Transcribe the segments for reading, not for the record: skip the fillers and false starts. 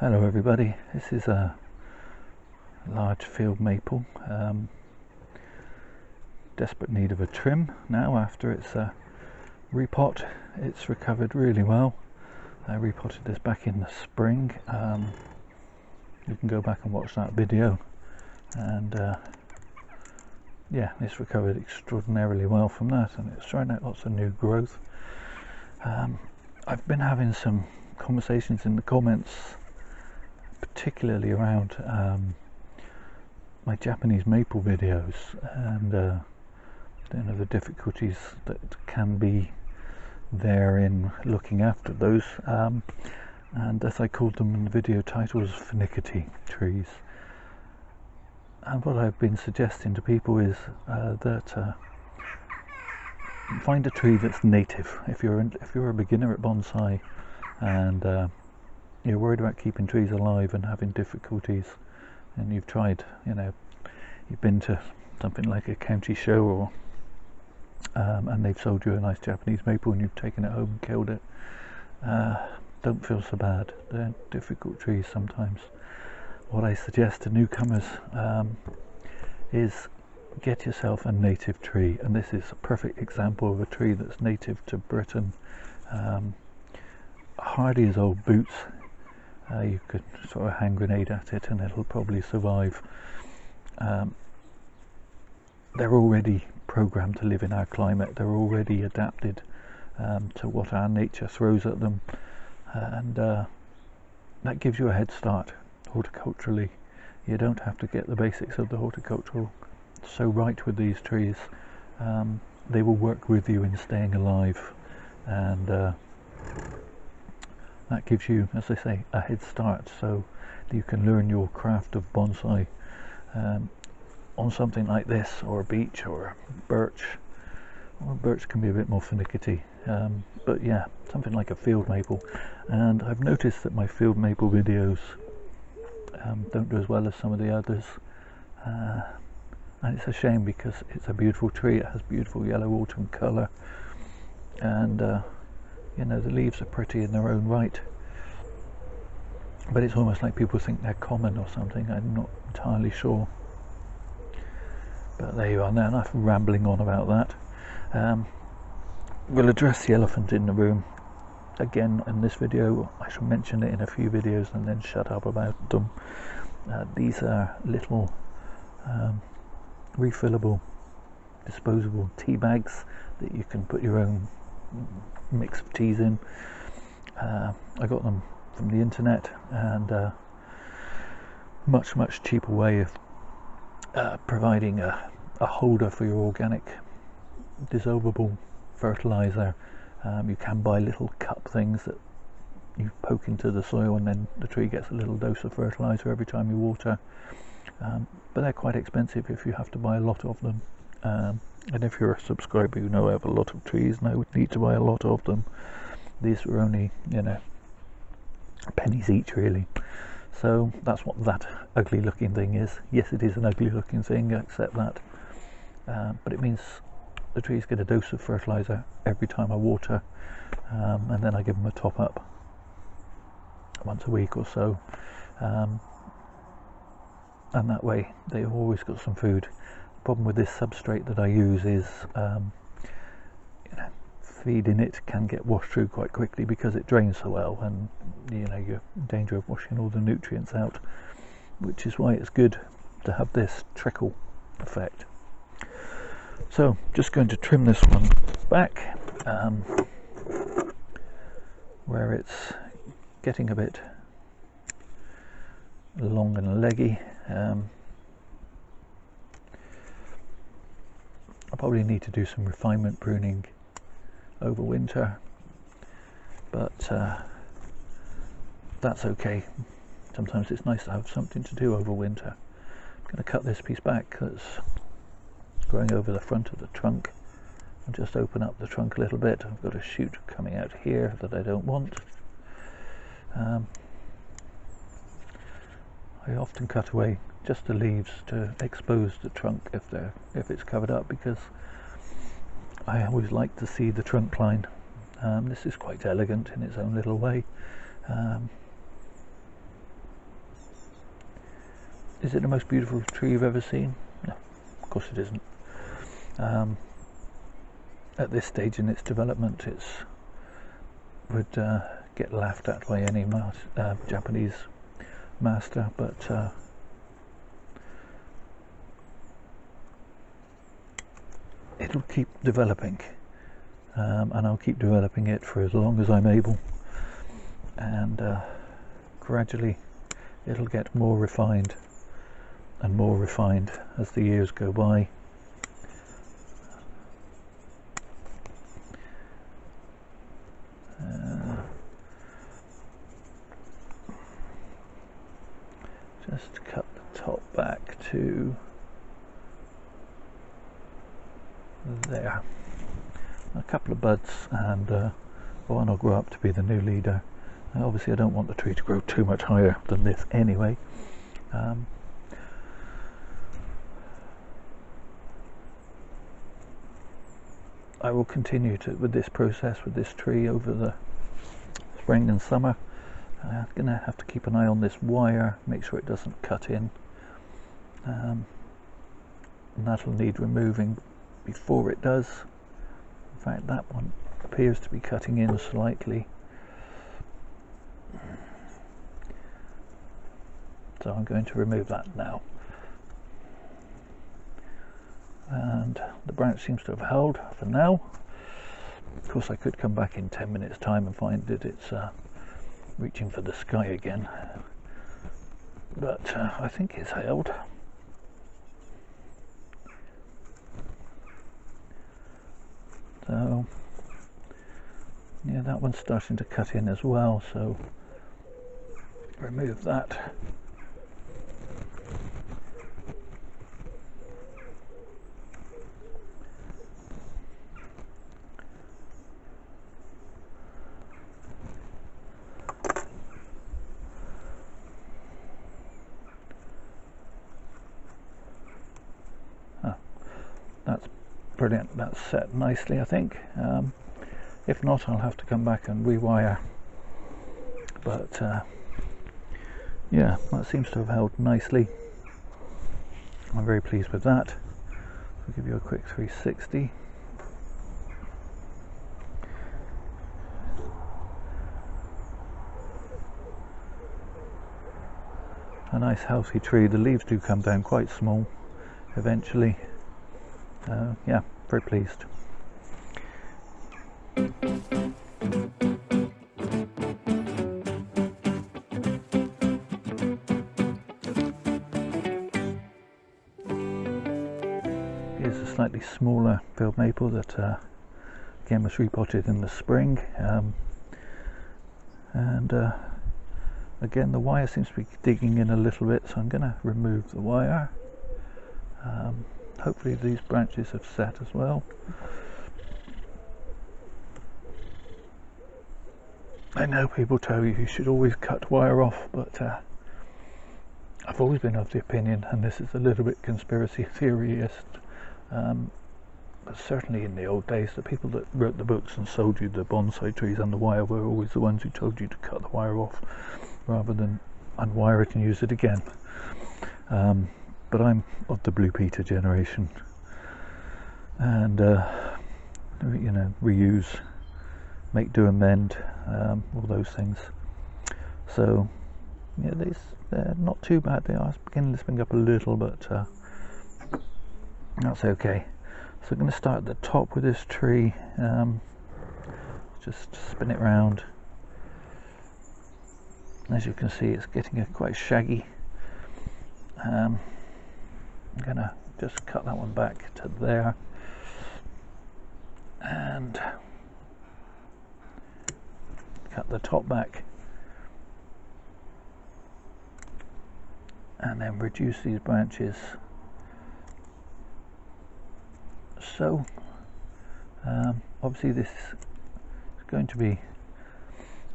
Hello everybody, this is a large field maple, desperate need of a trim now after its repot. It's recovered really well. I repotted this back in the spring. You can go back and watch that video, and yeah, it's recovered extraordinarily well from that, and it's thrown out lots of new growth. I've been having some conversations in the comments, particularly around my Japanese maple videos, and the difficulties that can be there in looking after those, and as I called them in the video titles, finicky trees. And what I've been suggesting to people is that find a tree that's native. If you're a beginner at bonsai and you're worried about keeping trees alive and having difficulties, and you've tried, you've been to something like a county show, or and they've sold you a nice Japanese maple and you've taken it home and killed it, don't feel so bad. They're difficult trees sometimes. What I suggest to newcomers is get yourself a native tree, and this is a perfect example of a tree that's native to Britain. Hardy as old boots. You could sort of hand grenade at it and it'll probably survive. They're already programmed to live in our climate. They're already adapted to what our nature throws at them, and that gives you a head start horticulturally. You don't have to get the basics of the horticultural so right with these trees. They will work with you in staying alive, and that gives you, as I say, a head start, so that you can learn your craft of bonsai on something like this, or a beech, or a birch. Well, birch can be a bit more finicky, but yeah, something like a field maple. And I've noticed that my field maple videos don't do as well as some of the others, and it's a shame because it's a beautiful tree. It has beautiful yellow autumn colour, and the leaves are pretty in their own right, but it's almost like people think they're common or something. I'm not entirely sure, but there you are. Now, enough rambling on about that. We'll address the elephant in the room again in this video. I shall mention it in a few videos and then shut up about them. These are little refillable disposable tea bags that you can put your own mix of teas in. I got them from the internet, and much cheaper way of providing a holder for your organic dissolvable fertilizer. You can buy little cup things that you poke into the soil, and then the tree gets a little dose of fertilizer every time you water, but they're quite expensive if you have to buy a lot of them. And if you're a subscriber, you know I have a lot of trees and I would need to buy a lot of them. These were only, pennies each, really. So that's what that ugly looking thing is. Yes, it is an ugly looking thing, I accept that. But it means the trees get a dose of fertilizer every time I water, and then I give them a top up once a week or so. And that way they've always got some food. The problem with this substrate that I use is feeding it can get washed through quite quickly because it drains so well, and you're in danger of washing all the nutrients out, which is why it's good to have this trickle effect. So just going to trim this one back where it's getting a bit long and leggy. I probably need to do some refinement pruning over winter, but that's okay. Sometimes it's nice to have something to do over winter. I'm going to cut this piece back that's growing over the front of the trunk, and just open up the trunk a little bit. I've got a shoot coming out here that I don't want. I often cut away just the leaves to expose the trunk if it's covered up, because I always like to see the trunk line. This is quite elegant in its own little way. Is it the most beautiful tree you've ever seen? No, of course it isn't. At this stage in its development, it would get laughed at by any Japanese master, but it'll keep developing, and I'll keep developing it for as long as I'm able, and gradually it'll get more refined and more refined as the years go by. Just cut the top back to there. A couple of buds, and one will grow up to be the new leader. Obviously I don't want the tree to grow too much higher than this anyway. I will continue with this process with this tree over the spring and summer. I'm going to have to keep an eye on this wire, make sure it doesn't cut in, and that'll need removing before it does. In fact, that one appears to be cutting in slightly, so I'm going to remove that now. And the branch seems to have held for now. Of course I could come back in 10 minutes time and find that it's reaching for the sky again, but I think it's held. So yeah, that one's starting to cut in as well, so remove that. That's brilliant, that's set nicely, I think. If not, I'll have to come back and rewire, but yeah, that seems to have held nicely. I'm very pleased with that. I'll give you a quick 360. A nice healthy tree. The leaves do come down quite small eventually. Yeah, very pleased. Here's a slightly smaller field maple that again was repotted in the spring, and again the wire seems to be digging in a little bit, so I'm going to remove the wire. Hopefully these branches have set as well. I know people tell you should always cut wire off, but I've always been of the opinion, and this is a little bit conspiracy theorist, but certainly in the old days, the people that wrote the books and sold you the bonsai trees and the wire were always the ones who told you to cut the wire off rather than unwire it and use it again. But I'm of the Blue Peter generation, and you know, reuse, make do and mend, all those things. So yeah, they're not too bad. They are beginning to spring up a little, but that's okay. So I'm going to start at the top with this tree. Just spin it round. As you can see, it's getting quite shaggy. I'm going to just cut that one back to there, and cut the top back, and then reduce these branches. So obviously this is going to be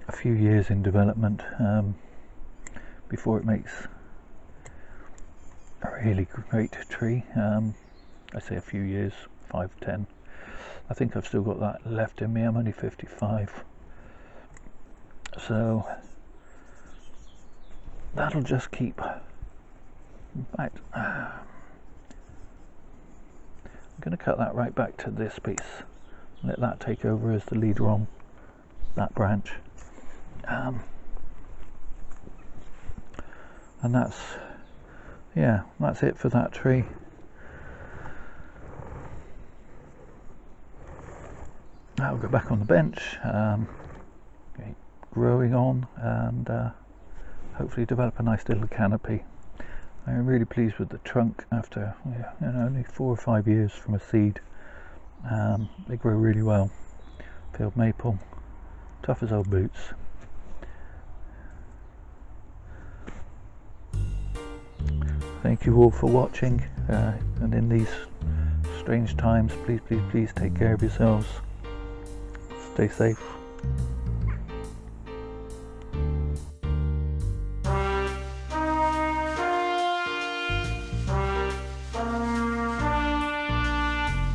a few years in development before it makes a really great tree. I say a few years, 5, 10. I think I've still got that left in me. I'm only 55, so that'll just keep In fact, I'm going to cut that right back to this piece, let that take over as the leader on that branch. And that's it for that tree. I'll go back on the bench, growing on, and hopefully develop a nice little canopy. I'm really pleased with the trunk after only 4 or 5 years from a seed. They grow really well. Field maple, tough as old boots. Thank you all for watching, and in these strange times, please take care of yourselves. Stay safe.